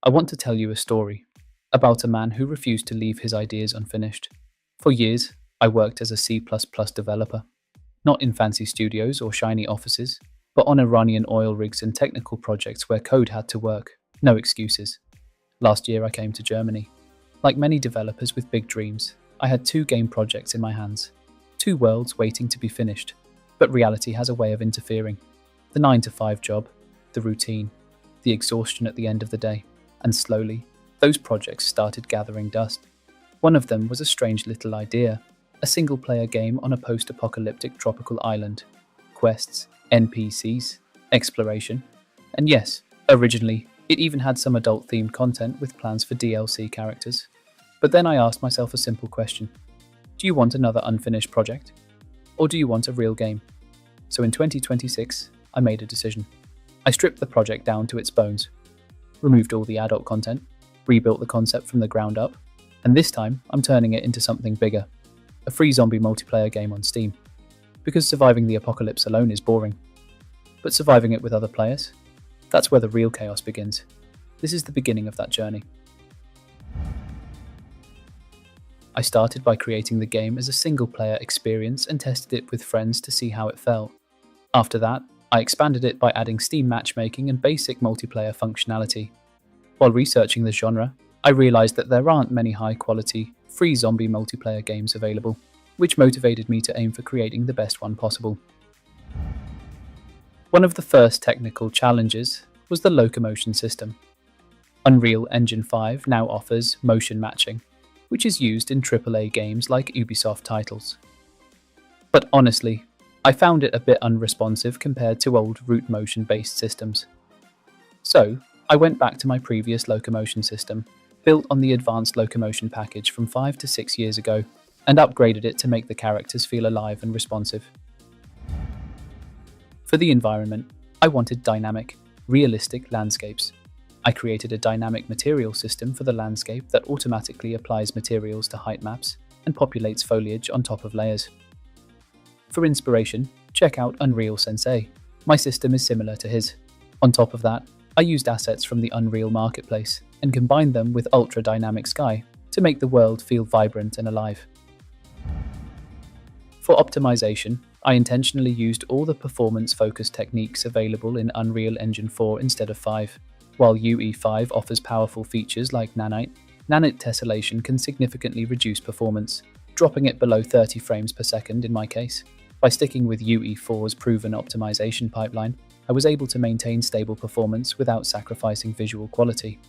I want to tell you a story about a man who refused to leave his ideas unfinished. For years, I worked as a C++ developer, not in fancy studios or shiny offices, but on Iranian oil rigs and technical projects where code had to work. No excuses. Last year I came to Germany. Like many developers with big dreams, I had 2 game projects in my hands. 2 worlds waiting to be finished. But reality has a way of interfering. The 9-to-5 job, the routine, the exhaustion at the end of the day. And slowly, those projects started gathering dust. One of them was a strange little idea. A single-player game on a post-apocalyptic tropical island. Quests, NPCs, exploration. And yes, originally, it even had some adult-themed content with plans for DLC characters. But then I asked myself a simple question. Do you want another unfinished project? Or do you want a real game? So in 2026, I made a decision. I stripped the project down to its bones, removed all the adult content, rebuilt the concept from the ground up, and this time I'm turning it into something bigger. A free zombie multiplayer game on Steam. Because surviving the apocalypse alone is boring. But surviving it with other players? That's where the real chaos begins. This is the beginning of that journey. I started by creating the game as a single-player experience and tested it with friends to see how it felt. After that, I expanded it by adding Steam matchmaking and basic multiplayer functionality. While researching the genre, I realized that there aren't many high-quality, free zombie multiplayer games available, which motivated me to aim for creating the best one possible. One of the first technical challenges was the locomotion system. Unreal Engine 5 now offers motion matching, which is used in AAA games like Ubisoft titles. But honestly, I found it a bit unresponsive compared to old root motion-based systems. So, I went back to my previous locomotion system, built on the advanced locomotion package from 5 to 6 years ago, and upgraded it to make the characters feel alive and responsive. For the environment, I wanted dynamic, realistic landscapes. I created a dynamic material system for the landscape that automatically applies materials to height maps and populates foliage on top of layers. For inspiration, check out Unreal Sensei. My system is similar to his. On top of that, I used assets from the Unreal Marketplace and combined them with Ultra Dynamic Sky to make the world feel vibrant and alive. For optimization, I intentionally used all the performance-focused techniques available in Unreal Engine 4 instead of 5. While UE5 offers powerful features like nanite tessellation can significantly reduce performance, dropping it below 30 frames per second in my case. By sticking with UE4's proven optimization pipeline, I was able to maintain stable performance without sacrificing visual quality.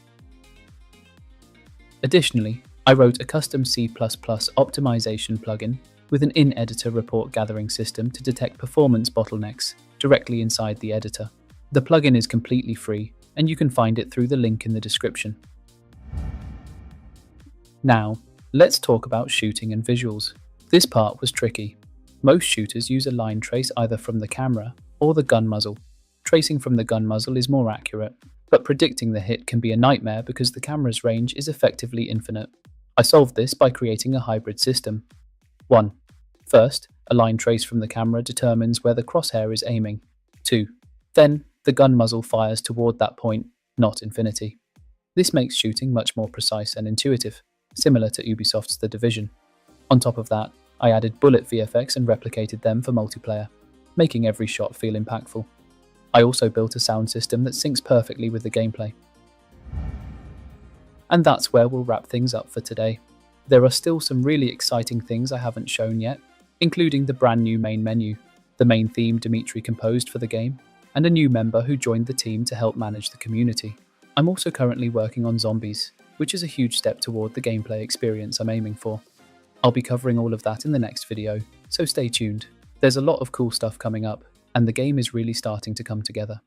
Additionally, I wrote a custom C++ optimization plugin with an in-editor report gathering system to detect performance bottlenecks directly inside the editor. The plugin is completely free, and you can find it through the link in the description. Now, let's talk about shooting and visuals. This part was tricky. Most shooters use a line trace either from the camera or the gun muzzle. Tracing from the gun muzzle is more accurate, but predicting the hit can be a nightmare because the camera's range is effectively infinite. I solved this by creating a hybrid system. 1. First, a line trace from the camera determines where the crosshair is aiming. 2. Then, the gun muzzle fires toward that point, not infinity. This makes shooting much more precise and intuitive, similar to Ubisoft's The Division. On top of that, I added bullet VFX and replicated them for multiplayer, making every shot feel impactful. I also built a sound system that syncs perfectly with the gameplay. And that's where we'll wrap things up for today. There are still some really exciting things I haven't shown yet, including the brand new main menu, the main theme Dimitri composed for the game, and a new member who joined the team to help manage the community. I'm also currently working on zombies, which is a huge step toward the gameplay experience I'm aiming for. I'll be covering all of that in the next video, so stay tuned. There's a lot of cool stuff coming up, and the game is really starting to come together.